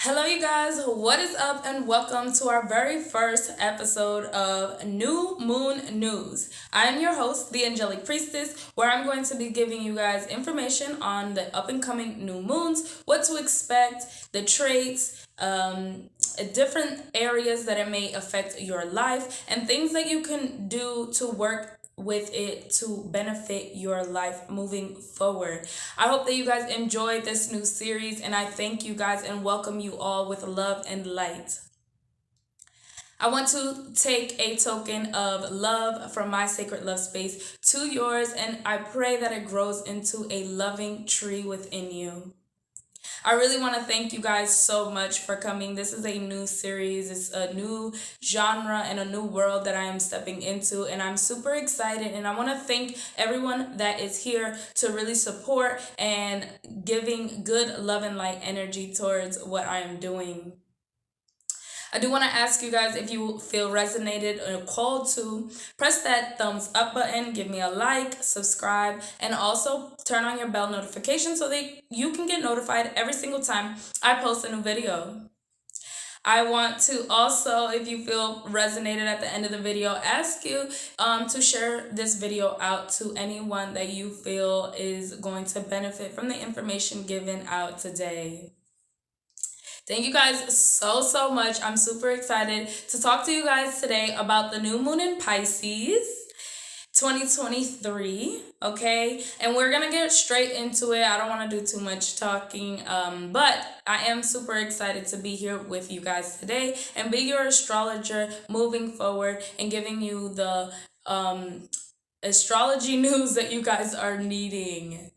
Hello, you guys. What is up, and welcome to our very first episode of New Moon News. I am your host, the Angelic Priestess, where I'm going to be giving you guys information on the up and coming new moons, what to expect, the traits, different areas that it may affect your life, and things that you can do to work with it to benefit your life moving forward. I hope that you guys enjoyed this new series, and I thank you guys and welcome you all with love and light. I want to take a token of love from my sacred love space to yours, and I pray that it grows into a loving tree within you. I really want to thank you guys so much for coming. This is a new series, it's a new genre and a new world that I am stepping into, and I'm super excited. And I want to thank everyone that is here to really support and giving good love and light energy towards what I am doing. I do want to ask you guys, if you feel resonated or called to, press that thumbs up button, give me a like, subscribe, and also turn on your bell notification so that you can get notified every single time I post a new video. I want to also, if you feel resonated at the end of the video, ask you to share this video out to anyone that you feel is going to benefit from the information given out today. Thank you guys so much. I'm super excited to talk to you guys today about the new moon in Pisces 2023. Okay, and we're gonna get straight into it. I don't want to do too much talking, but I am super excited to be here with you guys today and be your astrologer moving forward and giving you the astrology news that you guys are needing.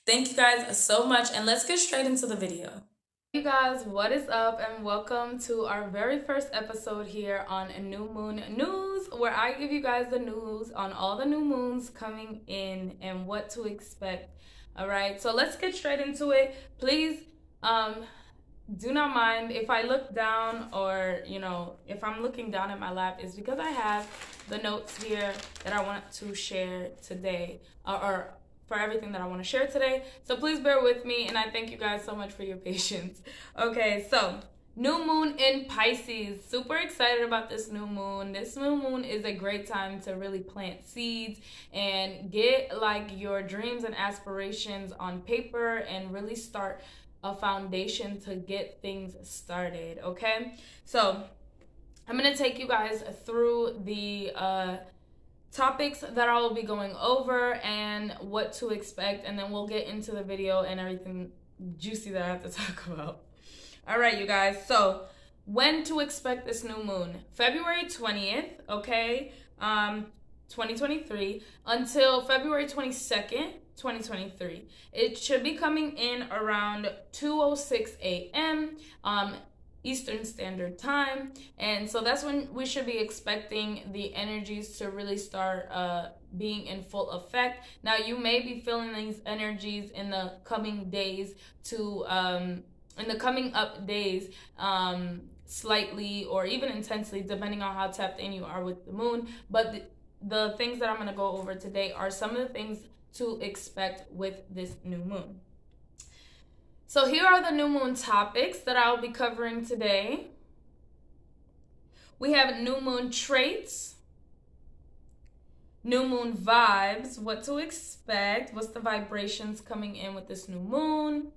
Thank you guys so much, and let's get straight into the video. You guys, what is up, and welcome to our very first episode here on New Moon News, where I give you guys the news on all the new moons coming in and what to expect. All right, so let's get straight into it. Please do not mind if I look down, or if I'm looking down at my lap, is because I have the notes here that I want to share today, or for everything that I want to share today. So please bear with me, and I thank you guys so much for your patience. Okay, so new moon in Pisces. Super excited about this new moon. This new moon is a great time to really plant seeds and get like your dreams and aspirations on paper and really start a foundation to get things started. Okay, so I'm gonna take you guys through the topics that I will be going over and what to expect, and then we'll get into the video and everything juicy that I have to talk about. All right, you guys, so when to expect this new moon? February 20th, okay, 2023, until February 22nd, 2023. It should be coming in around 2:06 a.m. Eastern Standard Time, and so that's when we should be expecting the energies to really start being in full effect. Now, you may be feeling these energies in the coming days to in the coming up days, slightly or even intensely, depending on how tapped in you are with the moon. But the things that I'm going to go over today are some of the things to expect with this new moon. So here are the new moon topics that I'll be covering today. We have new moon traits, new moon vibes, what to expect, what's the vibrations coming in with this new moon,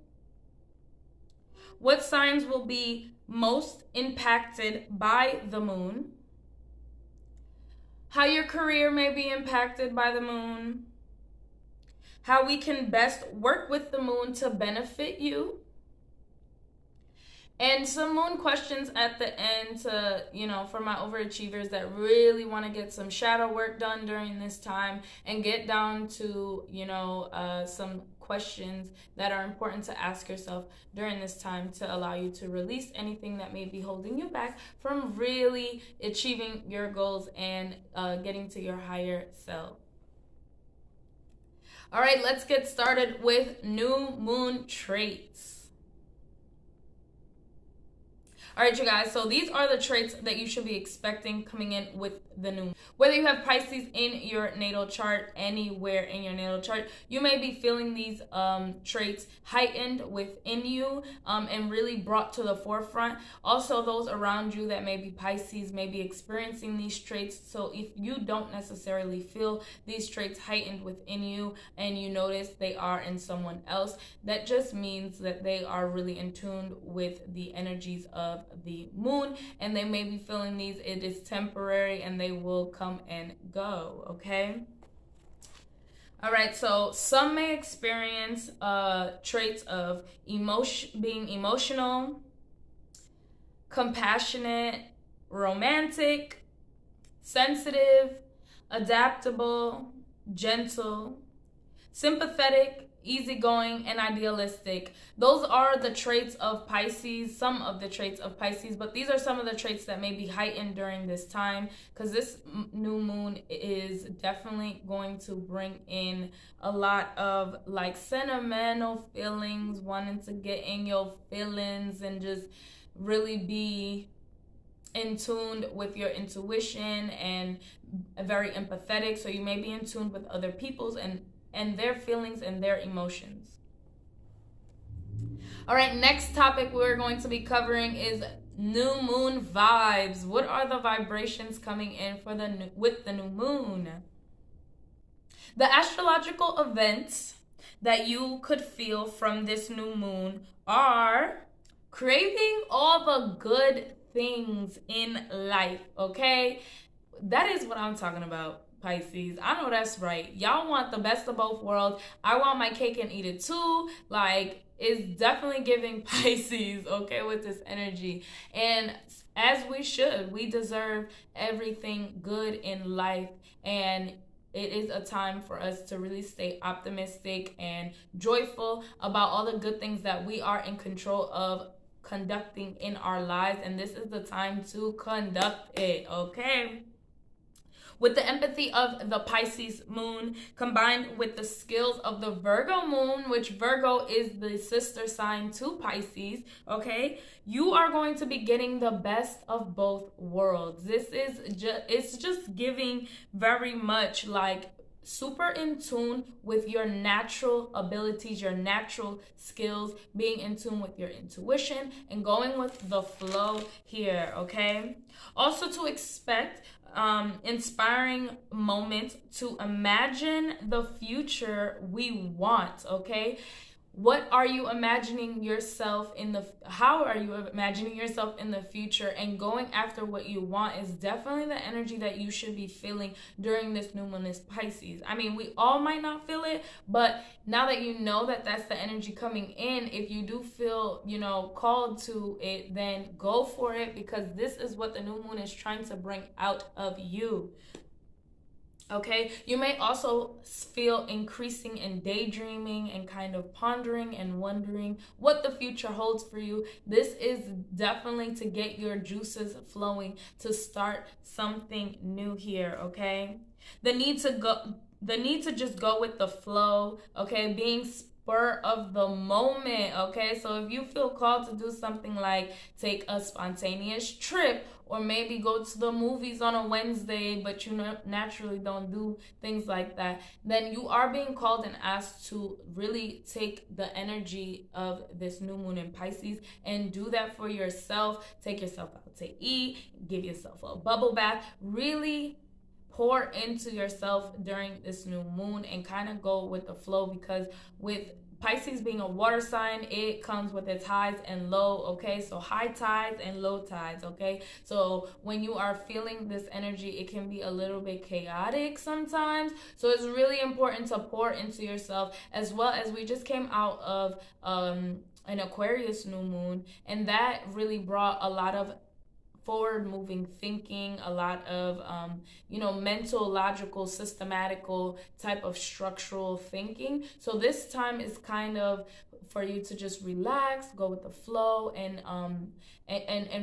what signs will be most impacted by the moon, how your career may be impacted by the moon, how we can best work with the moon to benefit you, and some moon questions at the end to, for my overachievers that really want to get some shadow work done during this time and get down to, some questions that are important to ask yourself during this time to allow you to release anything that may be holding you back from really achieving your goals and getting to your higher self. All right, let's get started with new moon traits. All right, you guys, so these are the traits that you should be expecting coming in with the new moon. Whether you have Pisces in your natal chart, anywhere in your natal chart, you may be feeling these traits heightened within you and really brought to the forefront. Also, those around you that may be Pisces may be experiencing these traits. So if you don't necessarily feel these traits heightened within you and you notice they are in someone else, that just means that they are really in tune with the energies of the moon, and they may be feeling these. It is temporary and they will come and go. Okay. All right, so some may experience traits of being emotional, compassionate, romantic, sensitive, adaptable, gentle, sympathetic, easygoing, and idealistic. Those are the traits of Pisces, some of the traits of Pisces, but these are some of the traits that may be heightened during this time, because this new moon is definitely going to bring in a lot of like sentimental feelings, wanting to get in your feelings and just really be in tune with your intuition and very empathetic. So you may be in tune with other people's and their feelings and their emotions. All right, next topic we're going to be covering is new moon vibes. What are the vibrations coming in for with the new moon? The astrological events that you could feel from this new moon are craving all the good things in life, okay? That is what I'm talking about, Pisces. I know that's right. Y'all want the best of both worlds. I want my cake and eat it too. Like, it's definitely giving Pisces, okay, with this energy. And as we should, we deserve everything good in life. And it is a time for us to really stay optimistic and joyful about all the good things that we are in control of conducting in our lives. And this is the time to conduct it, okay? With the empathy of the Pisces moon combined with the skills of the Virgo moon, which Virgo is the sister sign to Pisces, okay, you are going to be getting the best of both worlds. It's just giving very much like super in tune with your natural abilities, your natural skills, being in tune with your intuition and going with the flow here, okay? Also to expect inspiring moments to imagine the future we want, okay? What are you imagining yourself how are you imagining yourself in the future? And going after what you want is definitely the energy that you should be feeling during this new moon is Pisces. I mean, we all might not feel it, but now that you know that that's the energy coming in, if you do feel, called to it, then go for it, because this is what the new moon is trying to bring out of you. Okay, you may also feel increasing in daydreaming and kind of pondering and wondering what the future holds for you. This is definitely to get your juices flowing, to start something new here, okay? The need to just go with the flow, okay? Being spur of the moment, okay? So if you feel called to do something like take a spontaneous trip, or maybe go to the movies on a Wednesday, but you naturally don't do things like that, then you are being called and asked to really take the energy of this new moon in Pisces and do that for yourself. Take yourself out to eat, give yourself a bubble bath, really pour into yourself during this new moon and kind of go with the flow, because with Pisces being a water sign, it comes with its highs and low, okay? So high tides and low tides, okay? So when you are feeling this energy, it can be a little bit chaotic sometimes. So it's really important to pour into yourself, as well as we just came out of an Aquarius new moon, and that really brought a lot of forward-moving thinking, a lot of mental, logical, systematical type of structural thinking. So this time is kind of for you to just relax, go with the flow, and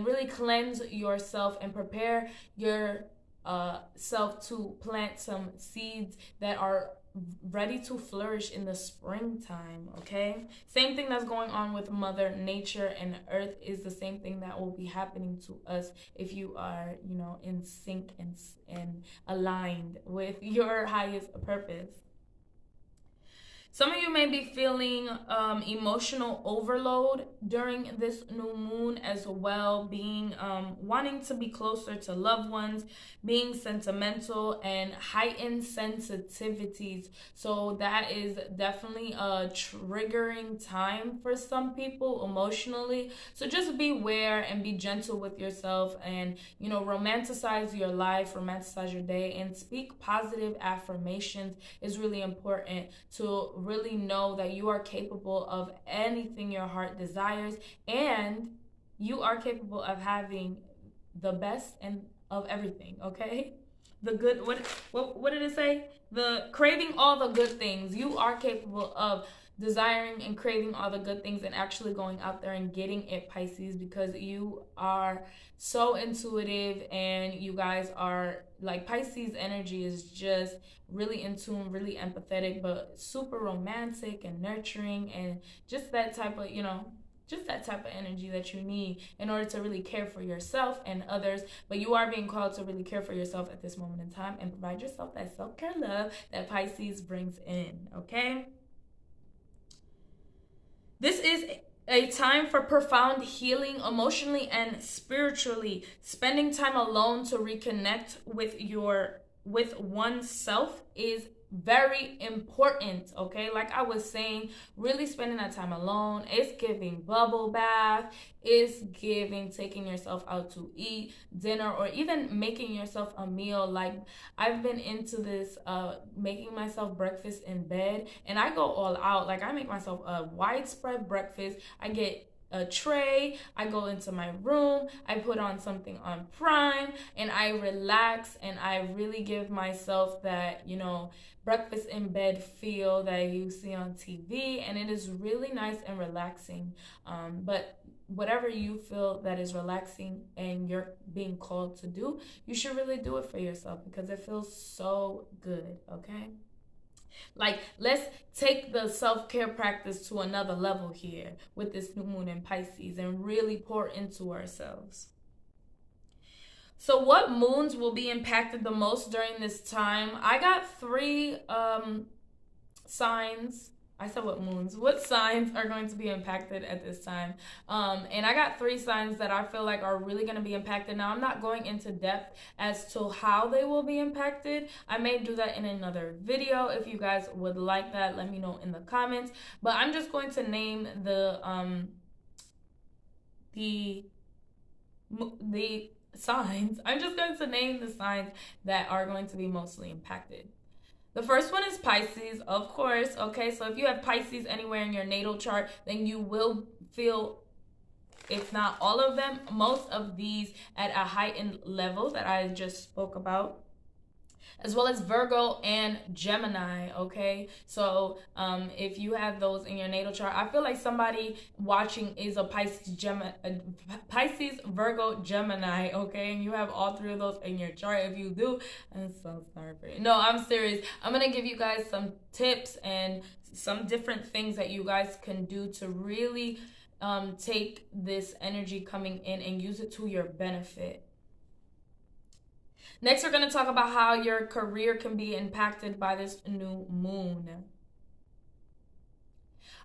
really cleanse yourself and prepare your self to plant some seeds that are ready to flourish in the springtime, okay? Same thing that's going on with Mother Nature and Earth is the same thing that will be happening to us if you are, in sync and aligned with your highest purpose. Some of you may be feeling emotional overload during this new moon as well, being wanting to be closer to loved ones, being sentimental, and heightened sensitivities. So that is definitely a triggering time for some people emotionally. So just beware and be gentle with yourself, and romanticize your life, romanticize your day, and speak positive affirmations is really important to really know that you are capable of anything your heart desires, and you are capable of having the best and of everything, okay? The good, what did it say? The craving all the good things. You are capable of desiring and craving all the good things and actually going out there and getting it, Pisces, because you are so intuitive, and you guys are like, Pisces energy is just really in tune, really empathetic, but super romantic and nurturing, and just that type of, just that type of energy that you need in order to really care for yourself and others. But you are being called to really care for yourself at this moment in time and provide yourself that self-care love that Pisces brings in, okay? This is a time for profound healing emotionally and spiritually. Spending time alone to reconnect with oneself is very important, okay? Like I was saying, really spending that time alone. It's giving bubble bath, it's giving taking yourself out to eat dinner, or even making yourself a meal. Like I've been into this making myself breakfast in bed, and I go all out. Like I make myself a widespread breakfast. I get a tray, I go into my room, I put on something on Prime, and I relax, and I really give myself that, breakfast in bed feel that you see on TV, and it is really nice and relaxing. But whatever you feel that is relaxing and you're being called to do, you should really do it for yourself because it feels so good, okay? Like, let's take the self-care practice to another level here with this new moon in Pisces and really pour into ourselves. So what moons will be impacted the most during this time? I got 3 signs. I said what signs are going to be impacted at this time. And I got 3 signs that I feel like are really going to be impacted. Now, I'm not going into depth as to how they will be impacted. I may do that in another video. If you guys would like that, let me know in the comments. But I'm just going to name the signs. I'm just going to name the signs that are going to be mostly impacted. The first one is Pisces, of course, okay? So if you have Pisces anywhere in your natal chart, then you will feel, if not all of them, most of these at a heightened level that I just spoke about, as well as Virgo and Gemini, okay? So if you have those in your natal chart, I feel like somebody watching is a Pisces, Virgo, Gemini, okay? And you have all 3 of those in your chart. If you do, I'm so sorry for you. No, I'm serious. I'm gonna give you guys some tips and some different things that you guys can do to really take this energy coming in and use it to your benefit. Next, we're going to talk about how your career can be impacted by this new moon.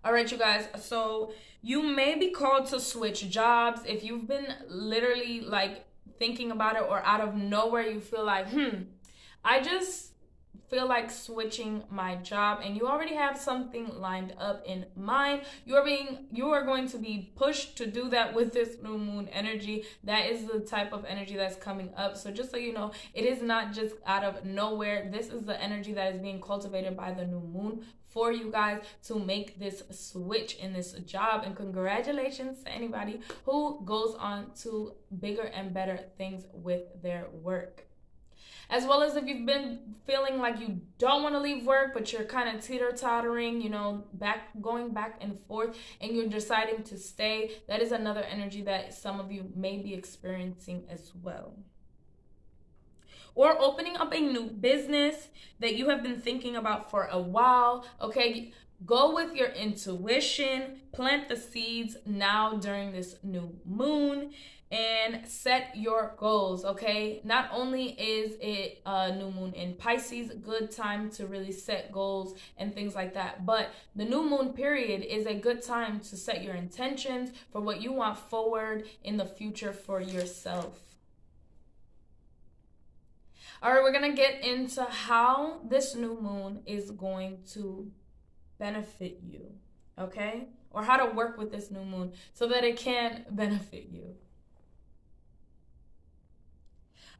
All right, you guys. So you may be called to switch jobs. If you've been literally like thinking about it, or out of nowhere you feel like, I just feel like switching my job, and you already have something lined up in mind, you are going to be pushed to do that with this new moon energy. That is the type of energy that's coming up. So just so you know, it is not just out of nowhere. This is the energy that is being cultivated by the new moon for you guys to make this switch in this job. And congratulations to anybody who goes on to bigger and better things with their work. As well as if you've been feeling like you don't want to leave work, but you're kind of teeter-tottering, going back and forth, and you're deciding to stay, that is another energy that some of you may be experiencing as well. or opening up a new business that you have been thinking about for a while. Okay, go with your intuition, plant the seeds now during this new moon, and set your goals. Okay, not only is it a new moon in Pisces, good time to really set goals and things like that, but the new moon period is a good time to set your intentions for what you want forward in the future for yourself. All right, we're gonna get into how this new moon is going to benefit you, okay? Or how to work with this new moon so that it can benefit you.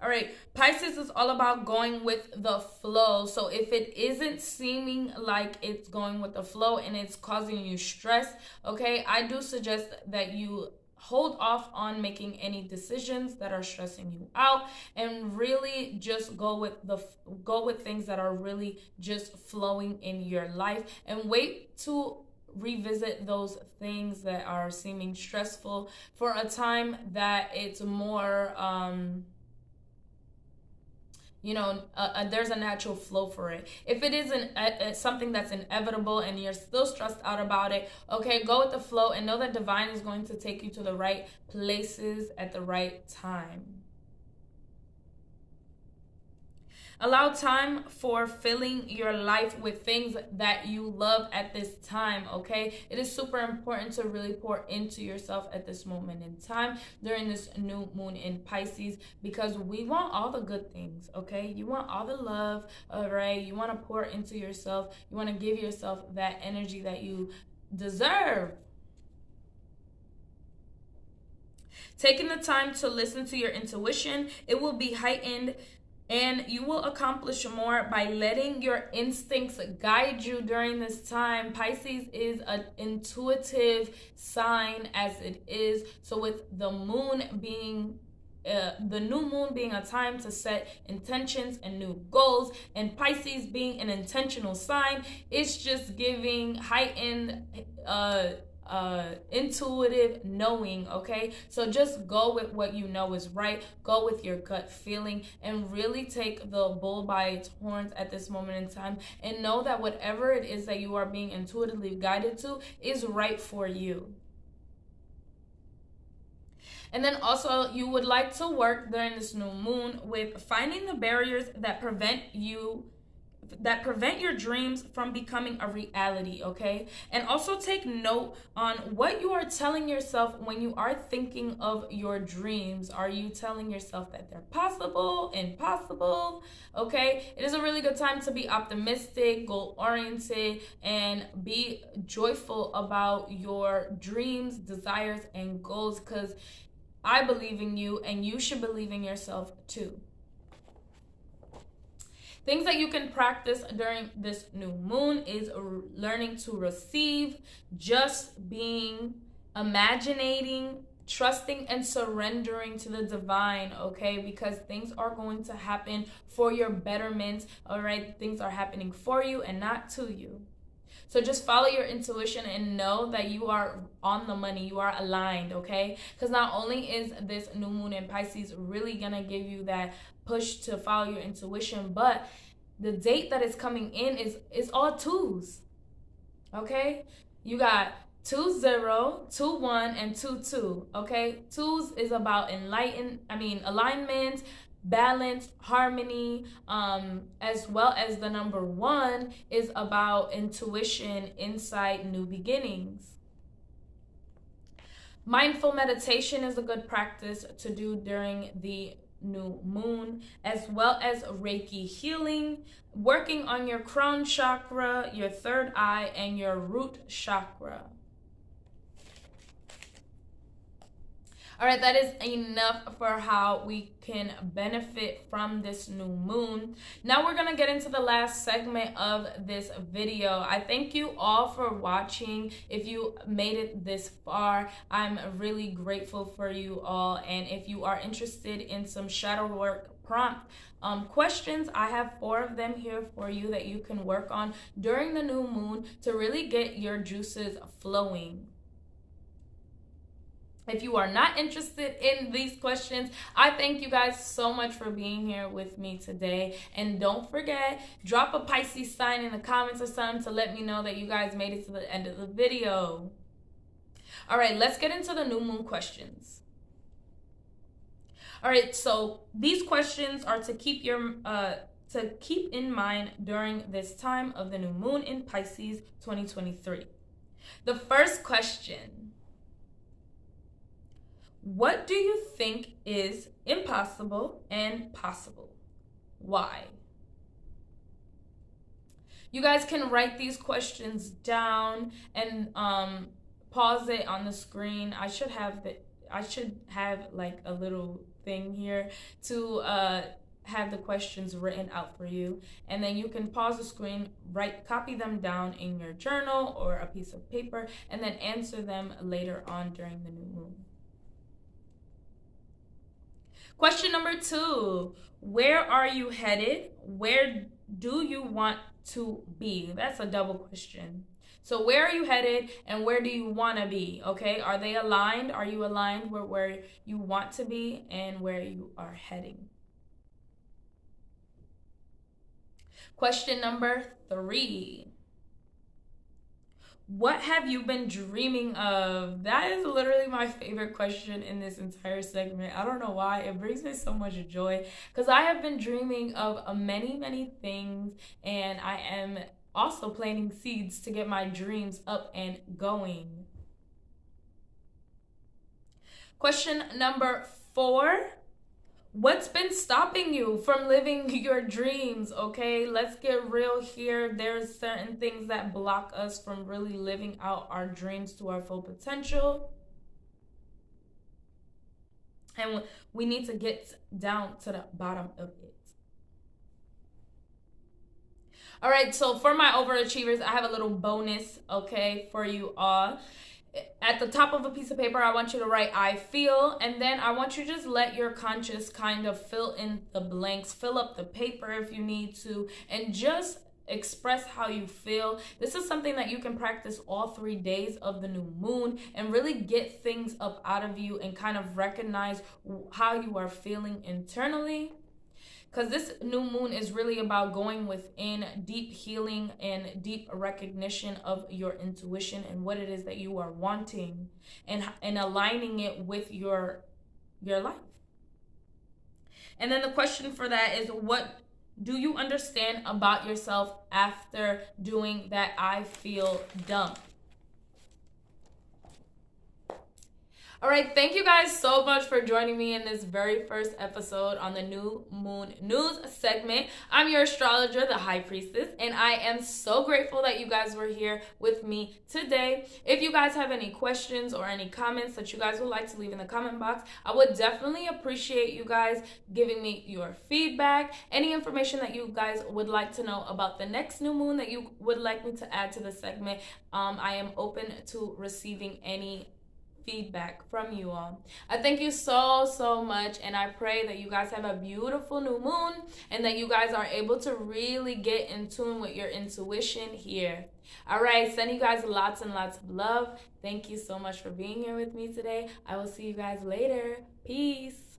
All right, Pisces is all about going with the flow. So if it isn't seeming like it's going with the flow and it's causing you stress, okay, I do suggest that you hold off on making any decisions that are stressing you out and really just go with things that are really just flowing in your life, and wait to revisit those things that are seeming stressful for a time that it's more there's a natural flow for it. If it isn't something that's inevitable and you're still stressed out about it, okay, go with the flow and know that divine is going to take you to the right places at the right time. Allow time for filling your life with things that you love at this time, okay? It is super important to really pour into yourself at this moment in time during this new moon in Pisces, because we want all the good things, okay? You want all the love, all right? You want to pour into yourself. You want to give yourself that energy that you deserve. Taking the time to listen to your intuition, it will be heightened, and you will accomplish more by letting your instincts guide you during this time. Pisces is an intuitive sign as it is. So with the moon being the new moon being a time to set intentions and new goals, and Pisces being an intentional sign, it's just giving heightened intuitive knowing, okay? So just go with what you know is right, go with your gut feeling, and really take the bull by its horns at this moment in time, and know that whatever it is that you are being intuitively guided to is right for you. And then also, you would like to work during this new moon with finding the barriers that prevent your dreams from becoming a reality, okay? And also take note on what you are telling yourself when you are thinking of your dreams. Are you telling yourself that they're possible, impossible? Okay? It is a really good time to be optimistic, goal-oriented, and be joyful about your dreams, desires, and goals, because I believe in you and you should believe in yourself too. Things that you can practice during this new moon is learning to receive, just being, imaginating, trusting, and surrendering to the divine, okay? Because things are going to happen for your betterment, all right? Things are happening for you and not to you. So just follow your intuition and know that you are on the money, you are aligned, okay? Because not only is this new moon in Pisces really gonna give you that push to follow your intuition, but the date that is coming in is all twos, okay? You got 2-0, 2-1, and 2-2, okay? Twos is about alignment, balance, harmony, as well as the number 1 is about intuition, insight, new beginnings. Mindful meditation is a good practice to do during the new moon, as well as Reiki healing, working on your crown chakra, your third eye, and your root chakra. All right, that is enough for how we can benefit from this new moon. Now we're gonna get into the last segment of this video. I thank you all for watching. If you made it this far, I'm really grateful for you all. And if you are interested in some shadow work prompt questions, I have 4 of them here for you that you can work on during the new moon to really get your juices flowing. If you are not interested in these questions, I thank you guys so much for being here with me today. And don't forget, drop a Pisces sign in the comments or something to let me know that you guys made it to the end of the video. All right, let's get into the new moon questions. All right, so these questions are to keep in mind during this time of the new moon in Pisces 2023. The first question: what do you think is impossible and possible? Why? You guys can write these questions down and pause it on the screen. I should have like a little thing here to have the questions written out for you, and then you can pause the screen, copy them down in your journal or a piece of paper, and then answer them later on during the new moon. Question number 2: where are you headed? Where do you want to be? That's a double question. So where are you headed and where do you want to be? Okay, are they aligned? Are you aligned with where you want to be and where you are heading? Question number 3: what have you been dreaming of? That is literally my favorite question in this entire segment. I don't know why. It brings me so much joy because I have been dreaming of many, many things, and I am also planting seeds to get my dreams up and going. Question number 4: what's been stopping you from living your dreams? Okay, let's get real here. There's certain things that block us from really living out our dreams to our full potential. And we need to get down to the bottom of it. All right, so for my overachievers, I have a little bonus, okay, for you all. At the top of a piece of paper, I want you to write I feel, and then I want you to just let your conscious kind of fill in the blanks, fill up the paper if you need to, and just express how you feel. This is something that you can practice all 3 days of the new moon and really get things up out of you and kind of recognize how you are feeling internally. Because this new moon is really about going within, deep healing and deep recognition of your intuition and what it is that you are wanting, and aligning it with your life. And then the question for that is, what do you understand about yourself after doing that I feel dump? All right, thank you guys so much for joining me in this very first episode on the New Moon News segment. I'm your astrologer, the High Priestess, and I am so grateful that you guys were here with me today. If you guys have any questions or any comments that you guys would like to leave in the comment box, I would definitely appreciate you guys giving me your feedback. Any information that you guys would like to know about the next new moon that you would like me to add to the segment, I am open to receiving any feedback from you all. I thank you so much, and I pray that you guys have a beautiful new moon and that you guys are able to really get in tune with your intuition here. All right, send you guys lots and lots of love. Thank you so much for being here with me today. I will see you guys later. Peace.